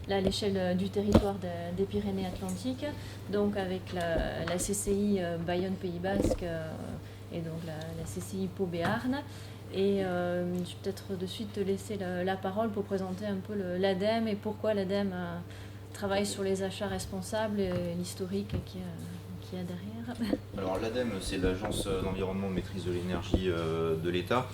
là, à l'échelle du territoire des Pyrénées-Atlantiques, donc avec la CCI Bayonne-Pays Basque et donc la CCI Pau Béarn. Et je vais peut-être de suite te laisser la parole pour présenter un peu l'ADEME et pourquoi l'ADEME travaille sur les achats responsables et l'historique qu'il y a derrière. Alors l'ADEME, c'est l'Agence d'environnement de maîtrise de l'énergie de l'État.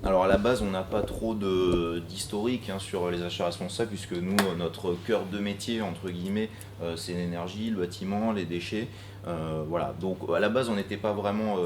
Alors à la base, on n'a pas trop d'historique sur les achats responsables, puisque nous, notre cœur de métier, entre guillemets, c'est l'énergie, le bâtiment, les déchets. Voilà. Donc à la base, on n'était pas vraiment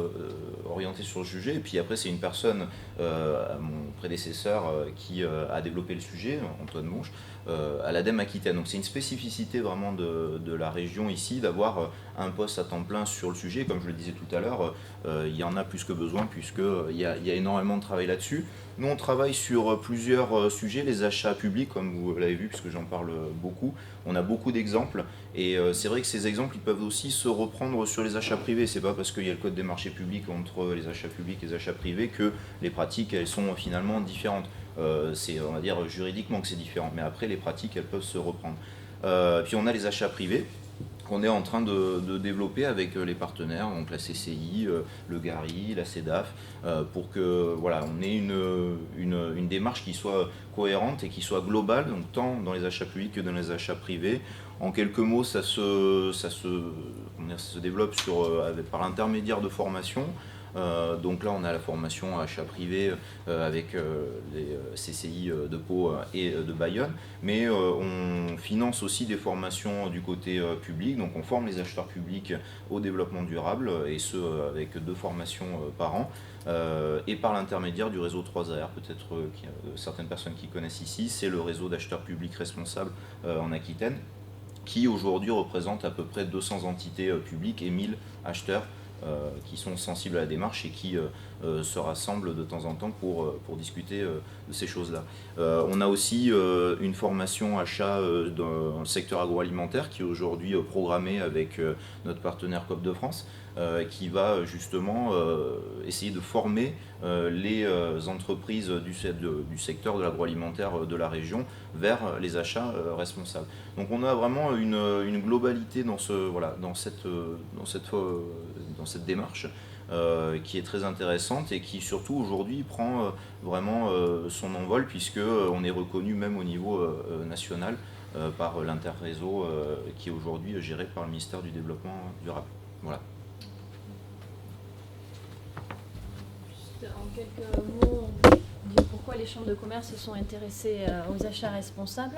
orienté sur le sujet. Et puis après, c'est une personne, mon prédécesseur, qui a développé le sujet, Antoine Monge, à l'ADEME Aquitaine. Donc c'est une spécificité vraiment de la région ici, d'avoir un poste à temps plein sur le sujet. Comme je le disais tout à l'heure, il y en a plus que besoin, puisqu'il y a énormément de travail là-dessus. Nous, on travaille sur plusieurs sujets, les achats publics, comme vous l'avez vu, puisque j'en parle beaucoup. On a beaucoup d'exemples, et c'est vrai que ces exemples, ils peuvent aussi se reprendre sur les achats privés. C'est pas parce qu'il y a le code des marchés publics entre les achats publics et les achats privés que les pratiques, elles sont finalement différentes. C'est, on va dire, juridiquement que c'est différent, mais après, les pratiques, elles peuvent se reprendre. Puis on a les achats privés qu'on est en train de développer avec les partenaires, donc la CCI, le GARI, la CEDAF, pour que voilà, on ait une démarche qui soit cohérente et qui soit globale, donc tant dans les achats publics que dans les achats privés. En quelques mots, ça se développe par l'intermédiaire de formations. Donc là, on a la formation achat privé avec les CCI de Pau et de Bayonne, mais on finance aussi des formations du côté public, donc on forme les acheteurs publics au développement durable, et ce avec 2 formations par an, et par l'intermédiaire du réseau 3AR, peut-être qu'il y a certaines personnes qui connaissent ici, c'est le réseau d'acheteurs publics responsables en Aquitaine, qui aujourd'hui représente à peu près 200 entités publiques et 1000 acheteurs qui sont sensibles à la démarche et qui se rassemblent de temps en temps pour discuter de ces choses-là. On a aussi une formation achat dans le secteur agroalimentaire qui est aujourd'hui programmée avec notre partenaire COP de France, qui va justement essayer de former les entreprises du secteur de l'agroalimentaire de la région vers les achats responsables. Donc on a vraiment une globalité dans cette démarche qui est très intéressante et qui surtout aujourd'hui prend vraiment son envol, puisque on est reconnu même au niveau national par l'interréseau qui est aujourd'hui géré par le ministère du Développement durable. Voilà. Juste en quelques mots, dire pourquoi les chambres de commerce se sont intéressées aux achats responsables.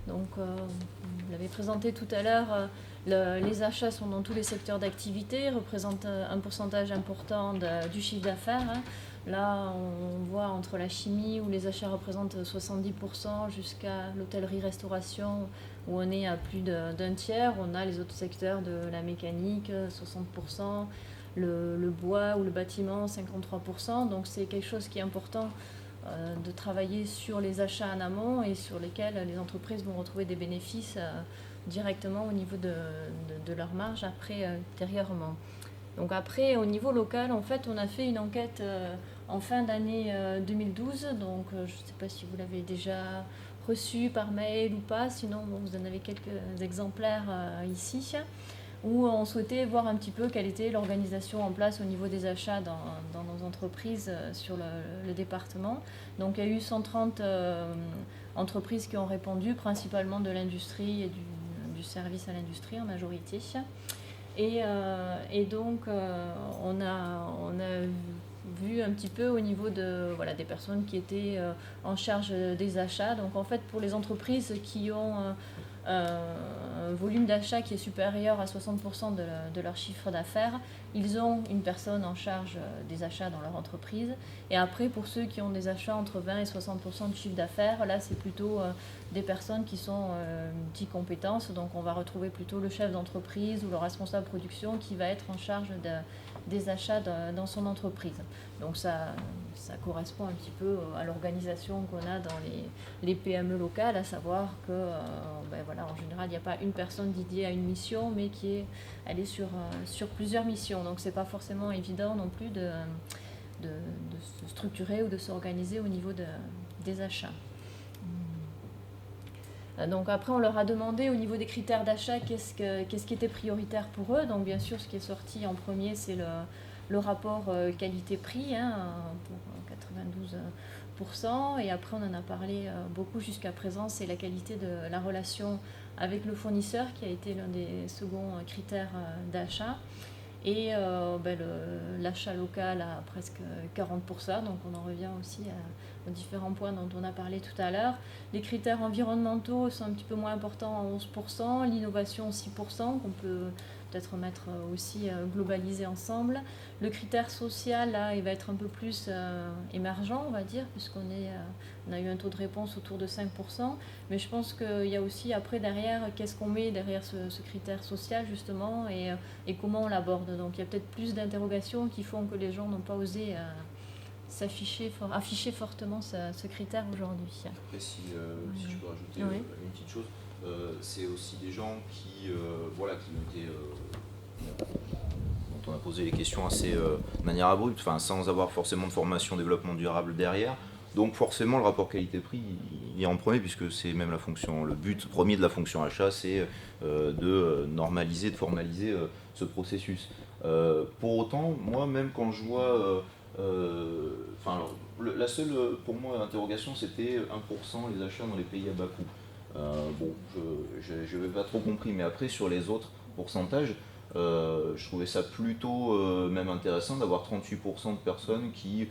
Donc, vous l'avez présenté tout à l'heure, les achats sont dans tous les secteurs d'activité, représentent un pourcentage important du chiffre d'affaires. Là, on voit entre la chimie, où les achats représentent 70%, jusqu'à l'hôtellerie-restauration, où on est à plus d'un tiers. On a les autres secteurs de la mécanique, 60%, le bois ou le bâtiment, 53%. Donc c'est quelque chose qui est important de travailler sur les achats en amont et sur lesquels les entreprises vont retrouver des bénéfices directement au niveau de leur marge ultérieurement. Donc après, au niveau local, en fait, on a fait une enquête en fin d'année 2012. Donc je ne sais pas si vous l'avez déjà reçue par mail ou pas, sinon vous en avez quelques exemplaires ici, où on souhaitait voir un petit peu quelle était l'organisation en place au niveau des achats dans nos entreprises sur le département. Donc il y a eu 130 entreprises qui ont répondu, principalement de l'industrie et du service à l'industrie en majorité. Et donc on a vu un petit peu au niveau des personnes qui étaient en charge des achats. Donc en fait, pour les entreprises qui ont un volume d'achat qui est supérieur à 60% de leur chiffre d'affaires, ils ont une personne en charge des achats dans leur entreprise. Et après, pour ceux qui ont des achats entre 20 et 60% de chiffre d'affaires, là c'est plutôt des personnes qui sont multi-compétences. Donc on va retrouver plutôt le chef d'entreprise ou le responsable production qui va être en charge des achats dans son entreprise. Donc ça correspond un petit peu à l'organisation qu'on a dans les PME locales, à savoir que en général il n'y a pas une personne dédiée à une mission, mais elle est sur plusieurs missions. Donc c'est pas forcément évident non plus de se structurer ou de s'organiser au niveau des achats. Donc après, on leur a demandé au niveau des critères d'achat qu'est-ce qui était prioritaire pour eux. Donc bien sûr, ce qui est sorti en premier, c'est le rapport qualité-prix pour 92%. Et après, on en a parlé beaucoup jusqu'à présent, c'est la qualité de la relation avec le fournisseur qui a été l'un des seconds critères d'achat. Et l'achat local à presque 40%, donc on en revient aussi aux différents points dont on a parlé tout à l'heure. Les critères environnementaux sont un petit peu moins importants à 11%, l'innovation 6%, qu'on peut peut-être mettre aussi globalisé ensemble. Le critère social, là, il va être un peu plus émergent, on va dire, puisqu'on on a eu un taux de réponse autour de 5%. Mais je pense qu'il y a aussi après derrière, qu'est-ce qu'on met derrière ce critère social justement et comment on l'aborde. Donc il y a peut-être plus d'interrogations qui font que les gens n'ont pas osé afficher fortement ce critère aujourd'hui. Après, si je peux rajouter une petite chose, c'est aussi des gens qui ont été dont on a posé les questions assez de manière abrupte, sans avoir forcément de formation développement durable derrière. Donc forcément le rapport qualité-prix il est en premier, puisque c'est même le but premier de la fonction achat, c'est de normaliser, de formaliser ce processus. Pour autant, moi même quand je vois la seule pour moi interrogation, c'était 1% les achats dans les pays à bas coût. Je n'avais pas trop compris, mais après sur les autres pourcentages, je trouvais ça plutôt même intéressant d'avoir 38% de personnes qui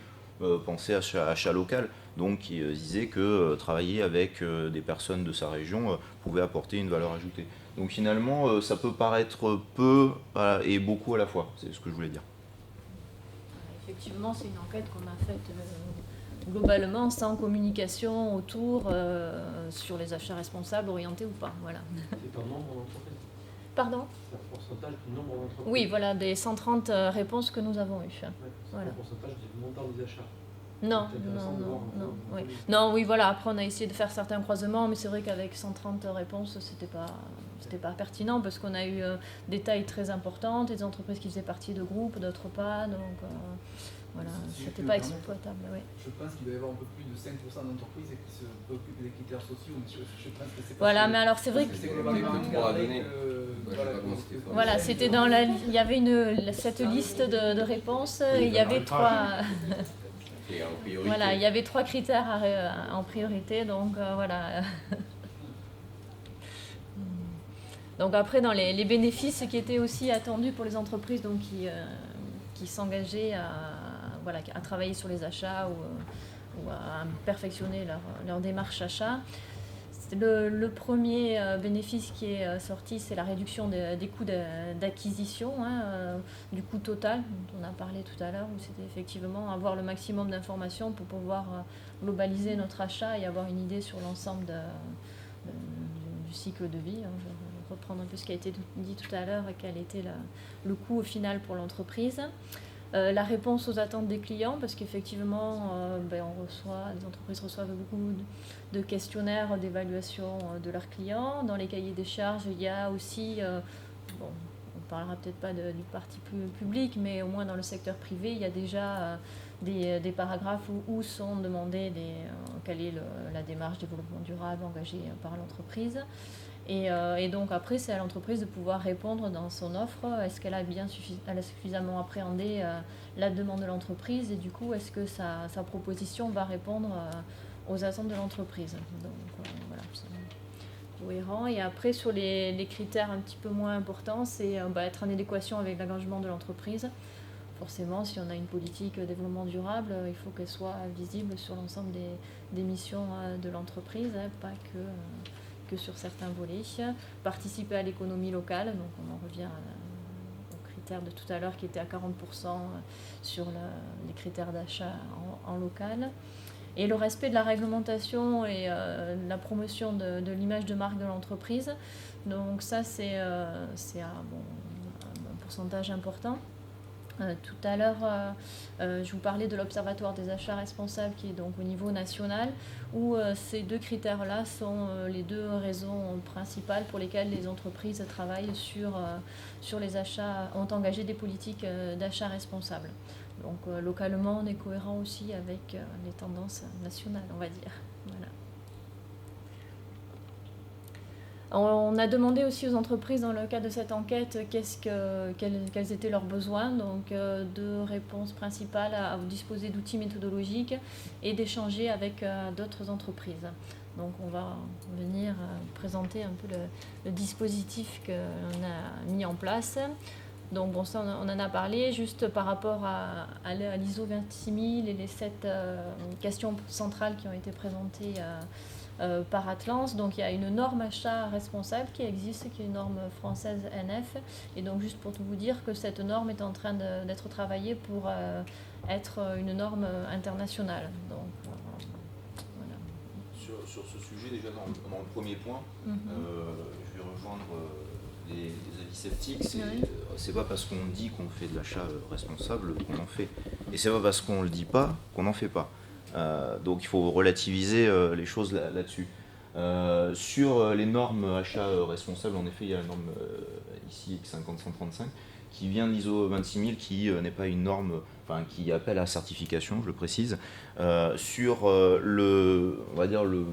pensaient à achat local, donc qui disaient que travailler avec des personnes de sa région pouvait apporter une valeur ajoutée. Donc finalement, ça peut paraître peu et beaucoup à la fois, c'est ce que je voulais dire. Effectivement, c'est une enquête qu'on a faite globalement sans communication autour sur les achats responsables orientés ou pas. Voilà. C'est par nombre d'entreprises. Pardon ? C'est un pourcentage du nombre d'entreprises. Oui, voilà, des 130 réponses que nous avons eues. Ouais, c'est voilà. un pourcentage du montant des achats. Non, oui. Non, oui, voilà. Après, on a essayé de faire certains croisements, mais c'est vrai qu'avec 130 réponses, c'était pas pertinent parce qu'on a eu des tailles très importantes, des entreprises qui faisaient partie de groupes, d'autres pas, donc voilà, c'était pas exploitable. Oui. Je pense qu'il doit y avoir un peu plus de 5% d'entreprises qui se préoccupent des critères sociaux, mais je pense que c'est pas voilà, mais alors c'est vrai que voilà, c'était dans il y avait cette liste de réponses, il y avait trois. Voilà, il y avait 3 critères en priorité, donc voilà. Donc après, dans les bénéfices qui étaient aussi attendus pour les entreprises donc qui s'engageaient à travailler sur les achats ou à perfectionner leur démarche achat, le premier bénéfice qui est sorti, c'est la réduction des coûts d'acquisition, du coût total dont on a parlé tout à l'heure, où c'était effectivement avoir le maximum d'informations pour pouvoir globaliser notre achat et avoir une idée sur l'ensemble du cycle de vie. Je vais reprendre un peu ce qui a été dit tout à l'heure, quel était le coût au final pour l'entreprise. La réponse aux attentes des clients, parce qu'effectivement, les entreprises reçoivent beaucoup de questionnaires d'évaluation de leurs clients. Dans les cahiers des charges, il y a aussi, on ne parlera peut-être pas du parti public, mais au moins dans le secteur privé, il y a déjà des paragraphes où sont demandés quelle est la démarche développement durable engagée par l'entreprise. Et donc après, c'est à l'entreprise de pouvoir répondre dans son offre. Est-ce qu'elle a suffisamment appréhendé la demande de l'entreprise et du coup, est-ce que sa proposition va répondre aux attentes de l'entreprise. Donc voilà, c'est cohérent. Et après, sur les critères un petit peu moins importants, c'est être en adéquation avec l'engagement de l'entreprise. Forcément, si on a une politique de développement durable, il faut qu'elle soit visible sur l'ensemble des missions de l'entreprise, pas que sur certains volets. Participer à l'économie locale, donc on en revient aux critères de tout à l'heure qui étaient à 40% sur les critères d'achat en local. Et le respect de la réglementation et la promotion de l'image de marque de l'entreprise. Donc ça, c'est un pourcentage important. Tout à l'heure, je vous parlais de l'Observatoire des achats responsables qui est donc au niveau national, où ces deux critères-là sont les deux raisons principales pour lesquelles les entreprises travaillent sur les achats, ont engagé des politiques d'achat responsables. Donc localement, on est cohérent aussi avec les tendances nationales, on va dire. Voilà. On a demandé aussi aux entreprises dans le cadre de cette enquête quels étaient leurs besoins, donc deux réponses principales à disposer d'outils méthodologiques et d'échanger avec d'autres entreprises. Donc on va venir présenter un peu le dispositif qu'on a mis en place. Donc bon, ça on en a parlé, juste par rapport à l'ISO 26000 et les 7 questions centrales qui ont été présentées par Atlance. Donc il y a une norme achat responsable qui existe, qui est une norme française NF. Et donc juste pour tout vous dire que cette norme est en train d'être travaillée pour être une norme internationale. Donc voilà. Sur ce sujet, déjà dans le premier point, je vais rejoindre les avis sceptiques. C'est pas parce qu'on dit qu'on fait de l'achat responsable qu'on en fait. Et c'est pas parce qu'on le dit pas qu'on n'en fait pas. Donc il faut relativiser les choses là-dessus. Sur les normes achats responsables, en effet, il y a la norme ici X50135 qui vient de l'ISO 26000, qui n'est pas une norme, enfin qui appelle à certification, je le précise. Sur on va dire le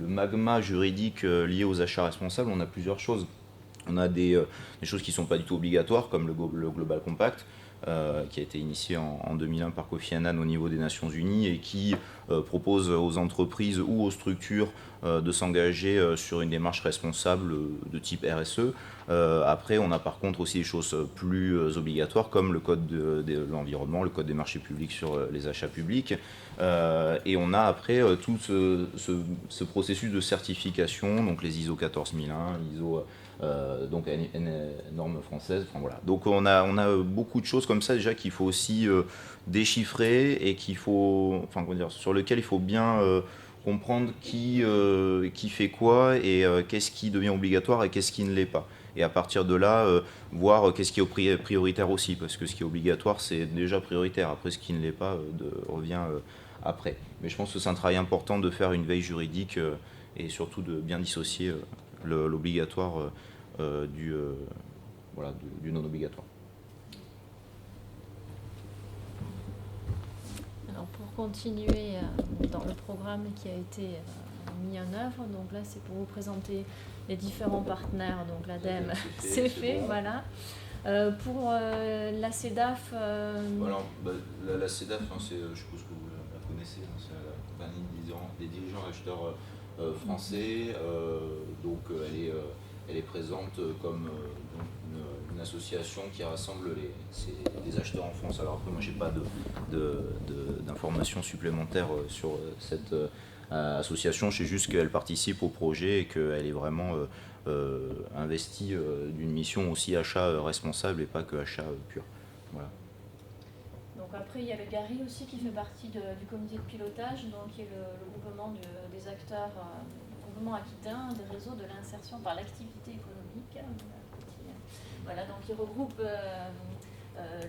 magma juridique lié aux achats responsables, on a plusieurs choses. On a des choses qui ne sont pas du tout obligatoires, comme le Global Compact, qui a été initié en 2001 par Kofi Annan au niveau des Nations Unies et qui propose aux entreprises ou aux structures de s'engager sur une démarche responsable de type RSE. Après, on a par contre aussi des choses plus obligatoires comme le code de l'environnement, le code des marchés publics sur les achats publics. Et on a après tout ce processus de certification, donc les ISO 14001, l'ISO donc normes françaises, enfin voilà. Donc on a beaucoup de choses comme ça déjà qu'il faut aussi déchiffrer et sur lequel il faut bien comprendre qui fait quoi et qu'est-ce qui devient obligatoire et qu'est-ce qui ne l'est pas. Et à partir de là, voir qu'est-ce qui est prioritaire aussi, parce que ce qui est obligatoire, c'est déjà prioritaire. Après, ce qui ne l'est pas revient après. Mais je pense que c'est un travail important de faire une veille juridique et surtout de bien dissocier l'obligatoire du non obligatoire. Alors pour continuer dans le programme qui a été mis en œuvre, donc là c'est pour vous présenter les différents partenaires, donc l'ADEME c'est fait, bon. Voilà. Pour la CEDAF... Voilà, la CEDAF, je suppose que vous la connaissez, c'est la compagnie des dirigeants acheteurs français, donc elle est présente comme une association qui rassemble les acheteurs en France. Alors après, moi, j'ai pas d'informations supplémentaires sur cette association. Je sais juste qu'elle participe au projet et qu'elle est vraiment investie d'une mission aussi achat responsable et pas que achat pur. Voilà. Donc après, il y a le GARI aussi qui fait partie du comité de pilotage, donc qui est le groupement des acteurs aquitains des réseaux de l'insertion par l'activité économique. Voilà, donc il regroupe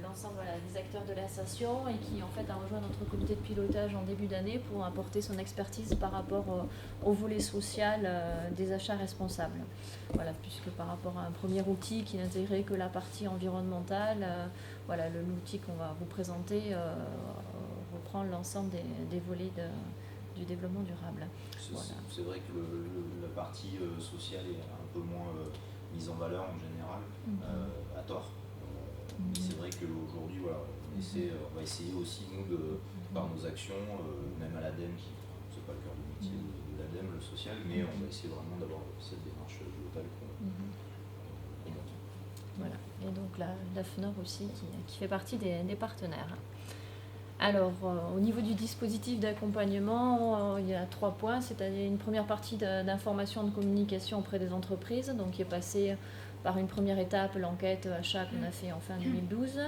l'ensemble des acteurs de l'insertion et qui en fait a rejoint notre comité de pilotage en début d'année pour apporter son expertise par rapport au volet social des achats responsables. Voilà, puisque par rapport à un premier outil qui n'intégrait que la partie environnementale, voilà, l'outil qu'on va vous présenter reprend l'ensemble des volets du développement durable. Voilà. C'est vrai que la partie sociale est un peu moins mise en valeur en général, à tort. C'est vrai qu'aujourd'hui, voilà, on va essayer aussi, nous, par nos actions, même à l'ADEME, c'est pas le cœur du métier de l'ADEME, le social, mais on va essayer vraiment d'avoir cette démarche globale qu'on monte. Voilà, et donc la FNOR aussi qui fait partie des partenaires. Alors, au niveau du dispositif d'accompagnement, il y a 3 points, c'est-à-dire une première partie d'information de communication auprès des entreprises, donc qui est passée par une première étape, l'enquête achat qu'on a fait en fin 2012.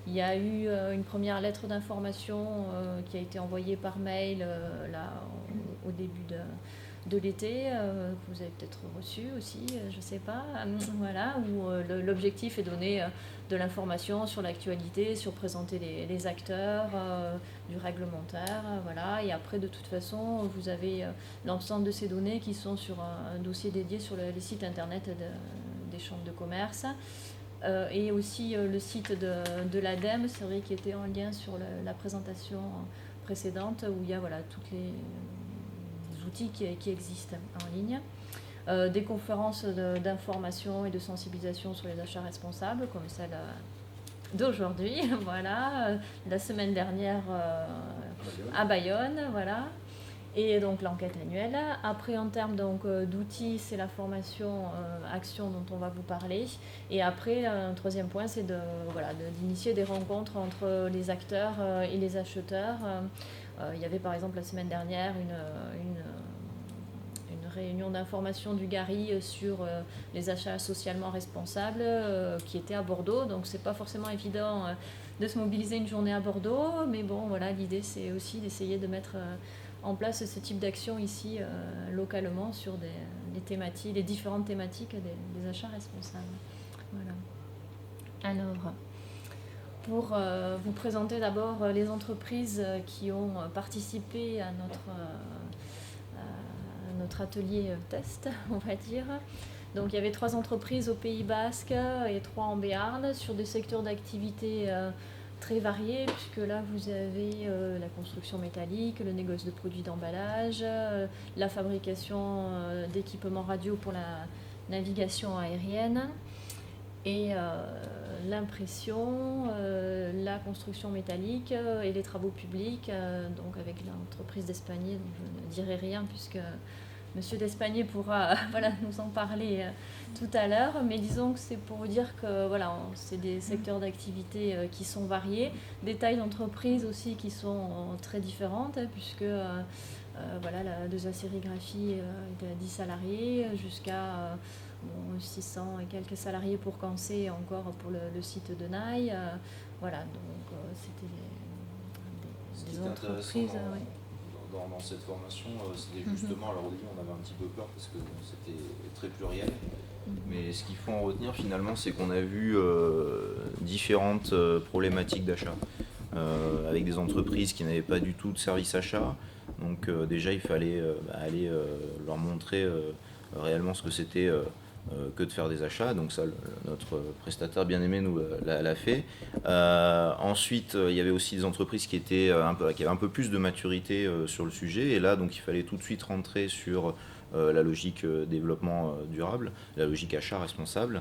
Il y a eu une première lettre d'information qui a été envoyée par mail là, au début de l'été, que vous avez peut-être reçu aussi, je ne sais pas, voilà, où l'objectif est donner de l'information sur l'actualité, sur présenter les acteurs du réglementaire, voilà, et après de toute façon vous avez l'ensemble de ces données qui sont sur un dossier dédié sur les sites internet des chambres de commerce. Et aussi le site de l'ADEME, c'est vrai, qui était en lien sur la présentation précédente, où il y a voilà, tous les outils qui existent en ligne. des conférences d'information et de sensibilisation sur les achats responsables, comme celle d'aujourd'hui, voilà, la semaine dernière à Bayonne, voilà. Et donc l'enquête annuelle. Après, en termes d'outils, c'est la formation action dont on va vous parler. Et après, un troisième point, c'est d'initier des rencontres entre les acteurs et les acheteurs. Il y avait par exemple la semaine dernière une réunion d'information du GARI sur les achats socialement responsables qui était à Bordeaux. Donc c'est pas forcément évident de se mobiliser une journée à Bordeaux, mais bon voilà, l'idée c'est aussi d'essayer de mettre en place ce type d'action ici localement sur les différentes thématiques des achats responsables. Voilà. Alors, pour vous présenter d'abord les entreprises qui ont participé à notre atelier test, on va dire. Donc il y avait 3 entreprises au Pays Basque et 3 en Béarn sur des secteurs d'activité très variés, puisque là vous avez la construction métallique, le négoce de produits d'emballage, la fabrication d'équipements radio pour la navigation aérienne et l'impression, la construction métallique et les travaux publics, donc avec l'entreprise d'Espagnier, dont je ne dirai rien puisque Monsieur D'Espagnier pourra nous en parler tout à l'heure, mais disons que c'est pour vous dire que c'est des secteurs d'activité qui sont variés, des tailles d'entreprise aussi qui sont très différentes, puisque de la sérigraphie est à 10 salariés jusqu'à 600 et quelques salariés pour Cancé, encore pour le site de Naï. C'était des entreprises. Dans cette formation, c'était justement, alors au début on avait un petit peu peur parce que c'était très pluriel, mais ce qu'il faut en retenir finalement, c'est qu'on a vu différentes problématiques d'achat avec des entreprises qui n'avaient pas du tout de service achat. Donc déjà il fallait aller leur montrer réellement ce que c'était que de faire des achats, donc ça notre prestataire bien aimé nous l'a fait. Ensuite il y avait aussi des entreprises qui avaient un peu plus de maturité sur le sujet, et là donc il fallait tout de suite rentrer sur la logique développement durable, la logique achat responsable.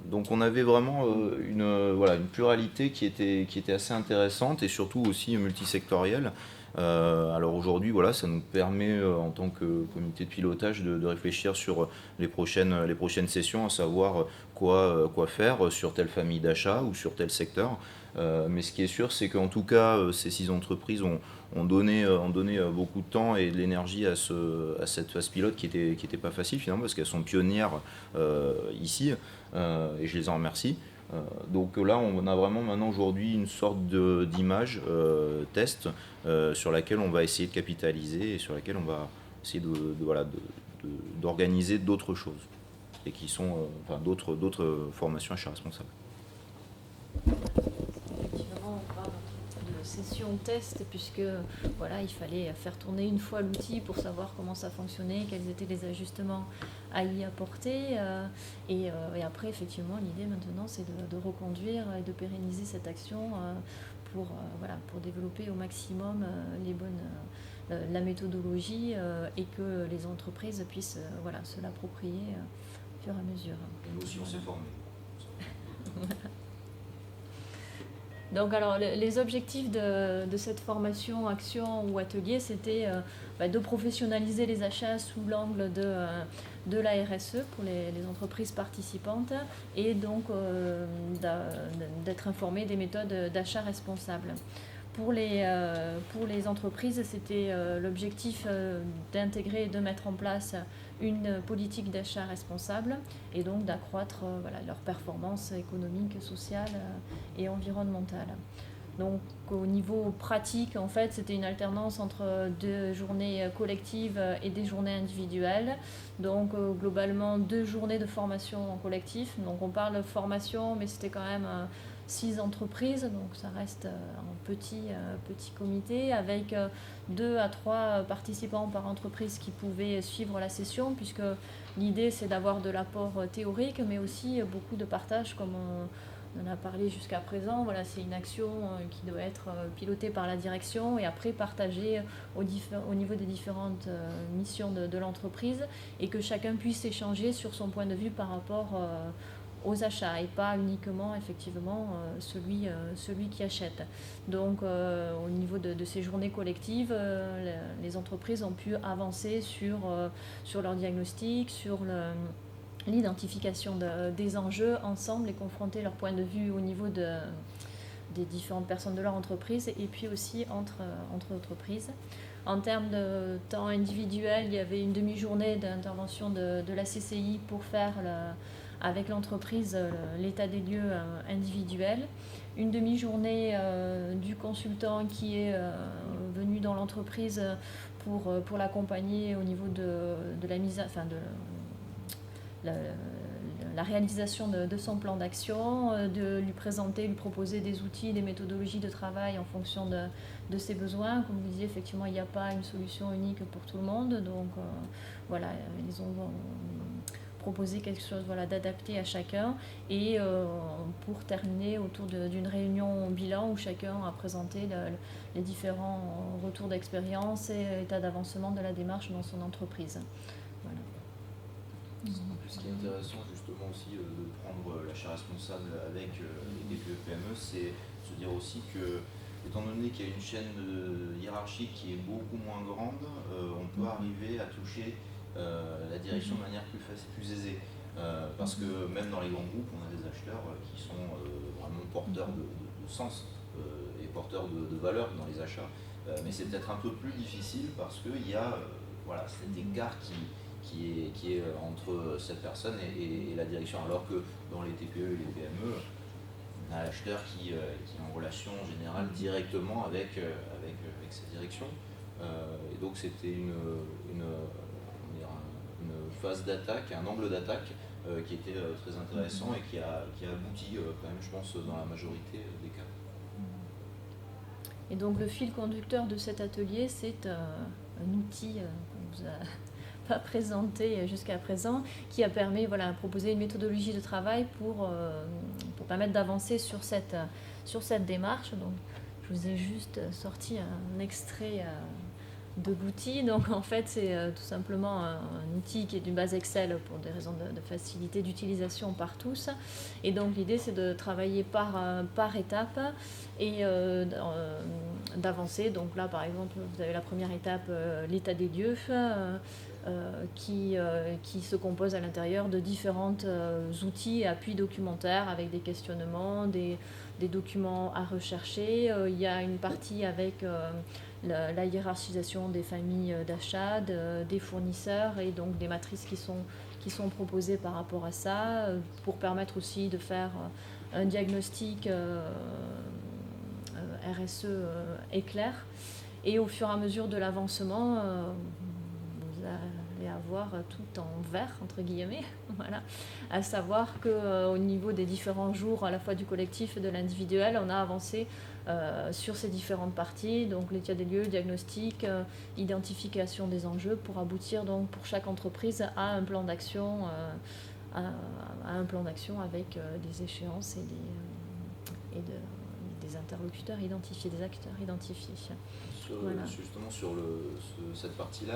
Donc on avait vraiment une pluralité qui était assez intéressante et surtout aussi multisectorielle. Alors aujourd'hui, ça nous permet en tant que comité de pilotage de réfléchir sur les prochaines sessions, à savoir quoi faire sur telle famille d'achat ou sur tel secteur. Mais ce qui est sûr, c'est qu'en tout cas, ces 6 entreprises ont donné beaucoup de temps et de l'énergie à cette phase pilote qui était pas facile finalement, parce qu'elles sont pionnières ici, et je les en remercie. Donc là, on a vraiment maintenant aujourd'hui une sorte d'image test sur laquelle on va essayer de capitaliser et sur laquelle on va essayer d'organiser d'autres choses, et qui sont d'autres formations achat responsable. Effectivement, on parle de session test, puisque il fallait faire tourner une fois l'outil pour savoir comment ça fonctionnait, quels étaient les ajustements à y apporter, et après effectivement l'idée maintenant c'est de reconduire et de pérenniser cette action pour développer au maximum la méthodologie et que les entreprises puissent se l'approprier au fur et à mesure. Et nous aussi on s'est formés. Donc alors les objectifs de cette formation, action ou atelier, c'était de professionnaliser les achats sous l'angle de la RSE pour les entreprises participantes, et donc d'être informés des méthodes d'achat responsable. Pour les entreprises, c'était l'objectif d'intégrer et de mettre en place une politique d'achat responsable, et donc d'accroître leur performance économique, sociale et environnementale. Donc au niveau pratique, en fait, c'était une alternance entre 2 journées collectives et des journées individuelles. Donc globalement 2 journées de formation en collectif. Donc on parle de formation, mais c'était quand même 6 entreprises, donc ça reste un petit comité avec 2 à 3 participants par entreprise qui pouvaient suivre la session, puisque l'idée c'est d'avoir de l'apport théorique, mais aussi beaucoup de partage, comme on en a parlé jusqu'à présent. Voilà, c'est une action qui doit être pilotée par la direction et après partagée au niveau des différentes missions de l'entreprise et que chacun puisse échanger sur son point de vue par rapport aux achats et pas uniquement effectivement celui qui achète. Donc au niveau de ces journées collectives, les entreprises ont pu avancer sur leur diagnostic, sur l'identification des enjeux ensemble et confronter leur point de vue au niveau des différentes personnes de leur entreprise et puis aussi entre entreprises. En termes de temps individuel, il y avait une demi-journée d'intervention de la CCI pour faire avec l'entreprise l'état des lieux individuel. Une demi-journée du consultant qui est venu dans l'entreprise pour l'accompagner au niveau de la mise, enfin de la réalisation de son plan d'action, de lui présenter, lui proposer des outils, des méthodologies de travail en fonction de ses besoins. Comme vous disiez, effectivement, il n'y a pas une solution unique pour tout le monde. Donc voilà, ils ont proposé quelque chose d'adapté à chacun. Et pour terminer, autour d'une réunion bilan où chacun a présenté les différents retours d'expérience et état d'avancement de la démarche dans son entreprise. Voilà. Ce qui est intéressant justement aussi de prendre l'achat responsable avec les TPE-PME, c'est se dire aussi que, étant donné qu'il y a une chaîne hiérarchique qui est beaucoup moins grande, on peut arriver à toucher la direction de manière plus aisée. Parce que même dans les grands groupes, on a des acheteurs qui sont vraiment porteurs de sens et porteurs de valeur dans les achats. Mais c'est peut-être un peu plus difficile parce qu'il y a cet écart qui est entre cette personne et la direction. Alors que dans les TPE et les PME, on a l'acheteur qui est en relation générale directement avec sa direction. Et donc c'était une phase d'attaque, un angle d'attaque qui était très intéressant et qui a abouti quand même, je pense, dans la majorité des cas. Et donc le fil conducteur de cet atelier, c'est un outil qu'on vous a pas présenté jusqu'à présent, qui a permis de proposer une méthodologie de travail pour permettre d'avancer sur cette démarche. Donc, je vous ai juste sorti un extrait de l'outil. Donc en fait, c'est tout simplement un outil qui est d'une base Excel pour des raisons de facilité d'utilisation par tous. Et donc l'idée, c'est de travailler par étape et d'avancer. Donc là, par exemple, vous avez la première étape, l'état des lieux, qui se compose à l'intérieur de différents outils et appuis documentaires avec des questionnements, des documents à rechercher. Il y a une partie avec la hiérarchisation des familles d'achat, des fournisseurs et donc des matrices qui sont proposées par rapport à ça pour permettre aussi de faire un diagnostic RSE éclair. Et au fur et à mesure de l'avancement, vous allez avoir tout en vert, entre guillemets, voilà. À savoir qu'au niveau des différents jours, à la fois du collectif et de l'individuel, on a avancé sur ces différentes parties, donc l'état des lieux, diagnostic, identification des enjeux, pour aboutir donc pour chaque entreprise à un plan d'action, avec des échéances et des interlocuteurs identifiés, des acteurs identifiés. Voilà. Justement sur cette partie-là,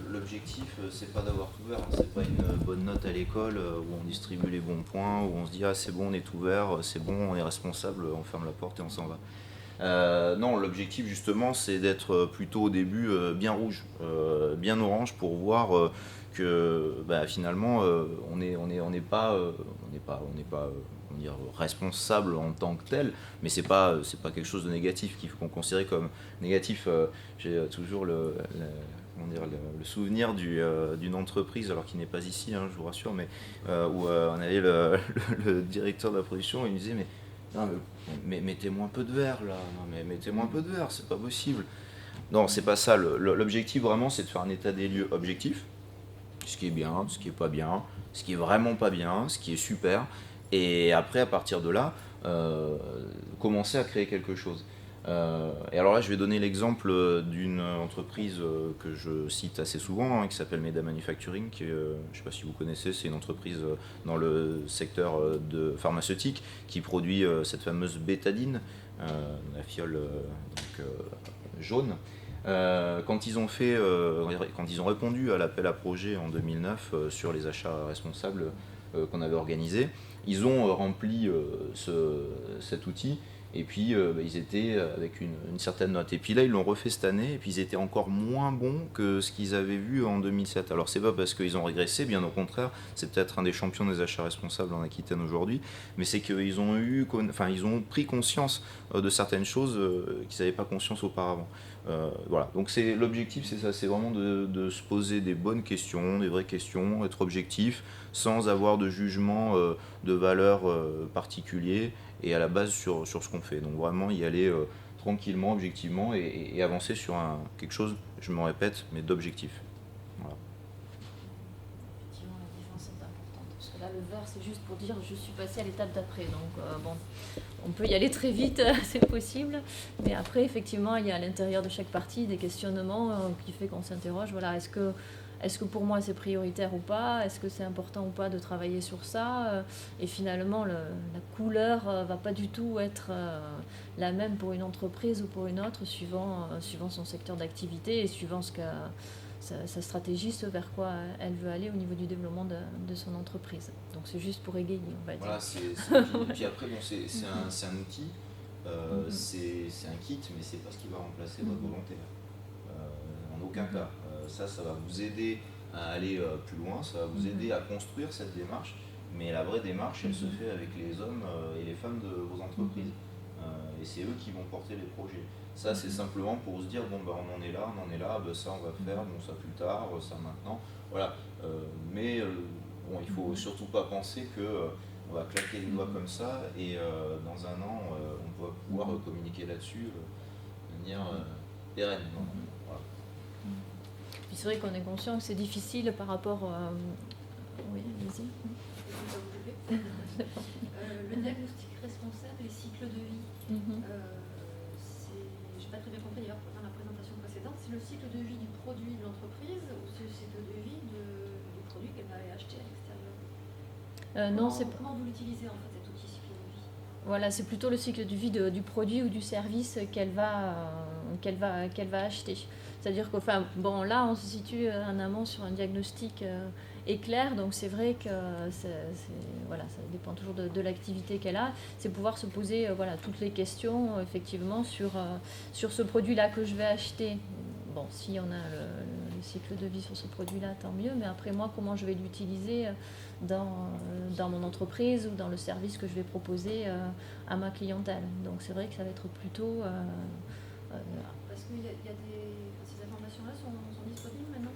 l'objectif, c'est pas d'avoir tout vert, c'est pas une bonne note à l'école où on distribue les bons points, où on se dit ah c'est bon, on est ouvert, c'est bon, on est responsable, on ferme la porte et on s'en va. Non, l'objectif justement, c'est d'être plutôt au début bien rouge, bien orange, pour voir que finalement on n'est pas responsable en tant que tel, mais c'est pas quelque chose de négatif qu'il faut considérer comme négatif. J'ai toujours le souvenir d'une entreprise, alors qu'il n'est pas ici, je vous rassure, mais où on avait le directeur de la production, il nous disait mais mettez-moi un peu de verre là, mettez-moi un peu de verre, c'est pas possible. Non, c'est pas ça. L'objectif vraiment, c'est de faire un état des lieux objectif, ce qui est bien, ce qui est pas bien, ce qui est vraiment pas bien, ce qui est super. Et après, à partir de là, commencer à créer quelque chose. Et alors là, je vais donner l'exemple d'une entreprise que je cite assez souvent, qui s'appelle Meda Manufacturing, qui, je ne sais pas si vous connaissez, c'est une entreprise dans le secteur de pharmaceutique qui produit cette fameuse bétadine, la fiole jaune. Quand ils ont répondu à l'appel à projet en 2009 sur les achats responsables qu'on avait organisé, ils ont rempli cet outil. Et puis ils étaient avec une certaine note. Et puis là, ils l'ont refait cette année, et puis ils étaient encore moins bons que ce qu'ils avaient vu en 2007. Alors c'est pas parce qu'ils ont régressé, bien au contraire, c'est peut-être un des champions des achats responsables en Aquitaine aujourd'hui, mais c'est qu'ils ont pris conscience de certaines choses qu'ils n'avaient pas conscience auparavant. Voilà, donc l'objectif, c'est ça, c'est vraiment de se poser des bonnes questions, des vraies questions, être objectif, sans avoir de jugement de valeur particulier, et à la base sur ce qu'on fait. Donc vraiment y aller tranquillement, objectivement, et avancer sur quelque chose, je me répète, mais d'objectif. Voilà. Effectivement, la défense est importante. Parce que là, le verre, c'est juste pour dire je suis passé à l'étape d'après. Donc bon, on peut y aller très vite, c'est possible. Mais après, effectivement, il y a à l'intérieur de chaque partie des questionnements qui fait qu'on s'interroge. Voilà, est-ce que pour moi c'est prioritaire ou pas? Est-ce que c'est important ou pas de travailler sur ça? Et finalement, la couleur va pas du tout être la même pour une entreprise ou pour une autre, suivant son secteur d'activité et suivant sa stratégie, ce vers quoi elle veut aller au niveau du développement de son entreprise. Donc c'est juste pour égayer, on va dire. Voilà, puis après, bon, c'est un outil, c'est un kit, mais c'est pas ce qui va remplacer votre volonté. En aucun cas. Ça va vous aider à aller plus loin, ça va vous aider à construire cette démarche, mais la vraie démarche, elle se fait avec les hommes et les femmes de vos entreprises. Et c'est eux qui vont porter les projets. Ça, c'est simplement pour se dire, bon, bah, on en est là, ça on va faire, bon, ça plus tard, ça maintenant. Voilà. Mais bon, il faut surtout pas penser que on va claquer les doigts comme ça et dans un an, on va pouvoir communiquer là-dessus de manière pérenne. Non, voilà. Puis c'est vrai qu'on est conscient que c'est difficile par rapport... Oui, vas-y. Le diagnostic responsable et cycle de vie. Je n'ai pas très bien compris d'ailleurs dans la présentation précédente, c'est le cycle de vie du produit de l'entreprise ou c'est le cycle de vie du produit qu'elle va aller acheter à l'extérieur? Non, comment vous l'utilisez en fait cet outil cycle de vie? Voilà, c'est plutôt le cycle de vie du produit ou du service qu'elle va acheter. C'est-à-dire que, bon, là, on se situe en amont sur un diagnostic éclair, donc c'est vrai que voilà, ça dépend toujours de l'activité qu'elle a. C'est pouvoir se poser voilà, toutes les questions, effectivement, sur ce produit-là que je vais acheter. Bon, si on a le cycle de vie sur ce produit-là, tant mieux, mais après, moi, comment je vais l'utiliser dans mon entreprise ou dans le service que je vais proposer à ma clientèle. Donc c'est vrai que ça va être plutôt... Parce que ces informations-là sont disponibles maintenant,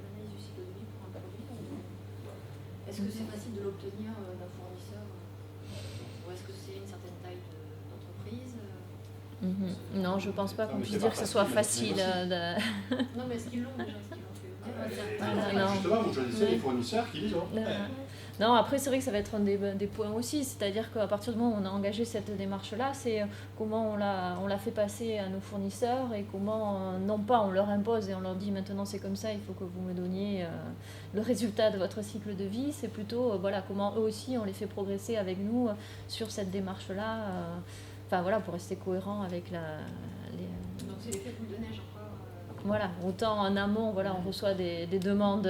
l'analyse du cycle de vie pour un produit. Est-ce que c'est facile de l'obtenir d'un fournisseur ou est-ce que c'est une certaine taille d'entreprise? Non, je pense pas qu'on puisse dire que ce soit facile. Non, mais est-ce qu'ils l'ont déjà? Justement, vous choisissez les fournisseurs qui l'ont. Non, après c'est vrai que ça va être un des points aussi, c'est-à-dire qu'à partir du moment où on a engagé cette démarche-là, c'est comment on l'a fait passer à nos fournisseurs et comment, non pas on leur impose et on leur dit maintenant c'est comme ça, il faut que vous me donniez le résultat de votre cycle de vie, c'est plutôt voilà, comment eux aussi on les fait progresser avec nous sur cette démarche-là, voilà, pour rester cohérent avec Donc c'est l'effet boule de neige encore. Voilà, autant en amont, voilà, on reçoit des demandes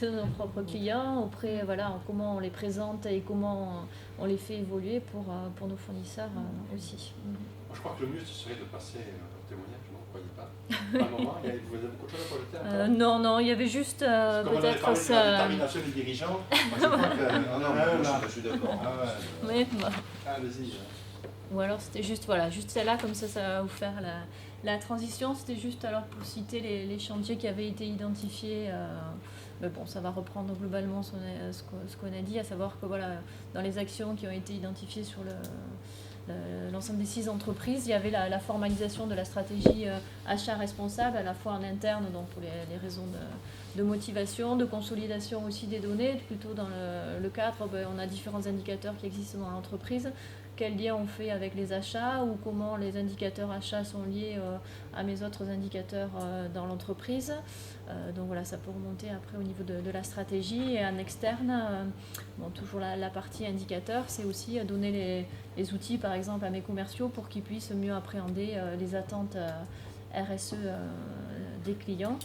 de nos propres clients. Après, voilà, comment on les présente et comment on les fait évoluer pour nos fournisseurs aussi. Moi, je crois que le mieux, ce serait de passer au témoignage, non? Vous ne croyez pas? À un moment, vous avez beaucoup de choses à projeter. Non, il y avait juste peut-être ça. La détermination des dirigeants. Moi, je crois que... Je suis d'accord. Oui, bah. Allez-y. Ou alors c'était juste, voilà, juste celle-là, comme ça va vous faire la transition. C'était juste alors pour citer les chantiers qui avaient été identifiés. Mais bon, ça va reprendre globalement ce qu'on a dit, à savoir que voilà, dans les actions qui ont été identifiées sur l'ensemble des 6 entreprises, il y avait la formalisation de la stratégie achat responsable, à la fois en interne, donc pour les raisons de motivation, de consolidation aussi des données, plutôt dans le cadre, on a différents indicateurs qui existent dans l'entreprise. quel lien on fait avec les achats ou comment les indicateurs achats sont liés à mes autres indicateurs dans l'entreprise. Donc voilà, ça peut remonter après au niveau de la stratégie. Et en externe, toujours la partie indicateur, c'est aussi donner les outils par exemple à mes commerciaux pour qu'ils puissent mieux appréhender les attentes RSE des clients.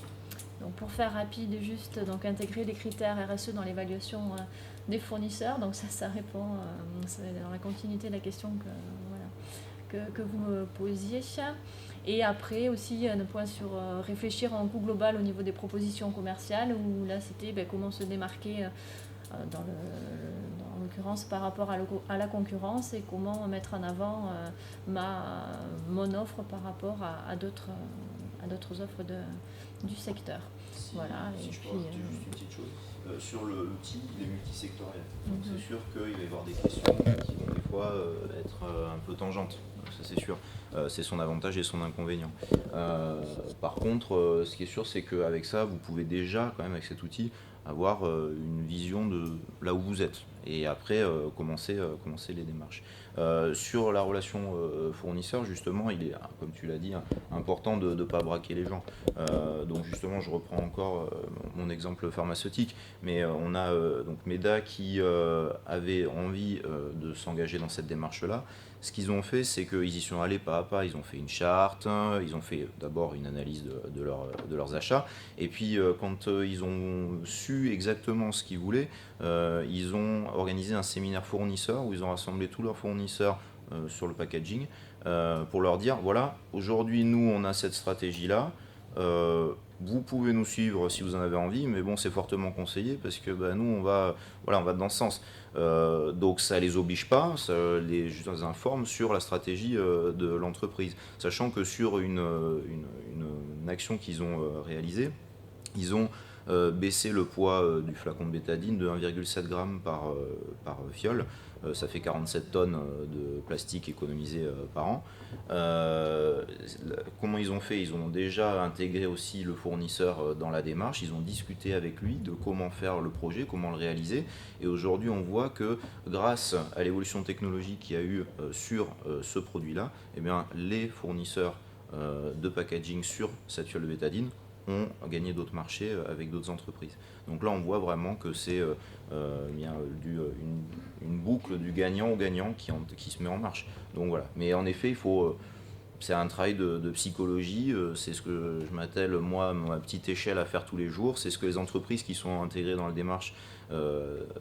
Donc pour faire rapide, juste donc intégrer les critères RSE dans l'évaluation des fournisseurs. Donc ça répond c'est dans la continuité de la question que vous me posiez. Et après aussi un point sur réfléchir en coût global au niveau des propositions commerciales, où là c'était comment se démarquer en l'occurrence par rapport à la concurrence et comment mettre en avant mon offre par rapport à d'autres offres du secteur. Voilà, Si et je peux puis, rajouter juste une petite chose. Sur l'outil, il est multisectoriel. Donc c'est sûr qu'il va y avoir des questions qui vont des fois être un peu tangentes. Ça c'est sûr. C'est son avantage et son inconvénient. Par contre, ce qui est sûr, c'est qu'avec ça, vous pouvez déjà, quand même avec cet outil, avoir une vision de là où vous êtes. Et après, commencer les démarches. Sur la relation fournisseur, justement, il est, comme tu l'as dit, important de ne pas braquer les gens. Donc justement, je reprends encore mon exemple pharmaceutique, mais on a donc MEDA qui avait envie de s'engager dans cette démarche-là. Ce qu'ils ont fait, c'est qu'ils y sont allés pas à pas. Ils ont fait une charte, ils ont fait d'abord une analyse de leurs achats, et puis quand ils ont su exactement ce qu'ils voulaient, ils ont organisé un séminaire fournisseur où ils ont rassemblé tous leurs fournisseurs sur le packaging pour leur dire, voilà, aujourd'hui nous on a cette stratégie-là, vous pouvez nous suivre si vous en avez envie, mais bon, c'est fortement conseillé parce que nous on va dans ce sens. Donc ça les oblige pas, ça les informe sur la stratégie de l'entreprise, sachant que sur une action qu'ils ont réalisée, ils ont baissé le poids du flacon de bétadine de 1,7 g par fiole. Ça fait 47 tonnes de plastique économisées par an. Comment ils ont fait? Ils ont déjà intégré aussi le fournisseur dans la démarche. Ils ont discuté avec lui de comment faire le projet, comment le réaliser. Et aujourd'hui, on voit que grâce à l'évolution technologique qu'il y a eu sur ce produit-là, eh bien, les fournisseurs de packaging sur cette fiole de bétadine ont gagné d'autres marchés avec d'autres entreprises. Donc là, on voit vraiment que c'est une boucle du gagnant au gagnant qui se met en marche. Donc voilà. Mais en effet, c'est un travail de psychologie. C'est ce que je m'attelle, moi, à ma petite échelle, à faire tous les jours. C'est ce que les entreprises qui sont intégrées dans la démarche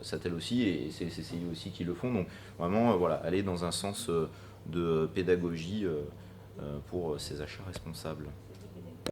s'attellent aussi, et c'est les CCI aussi qui le font. Donc vraiment, aller dans un sens de pédagogie pour ces achats responsables.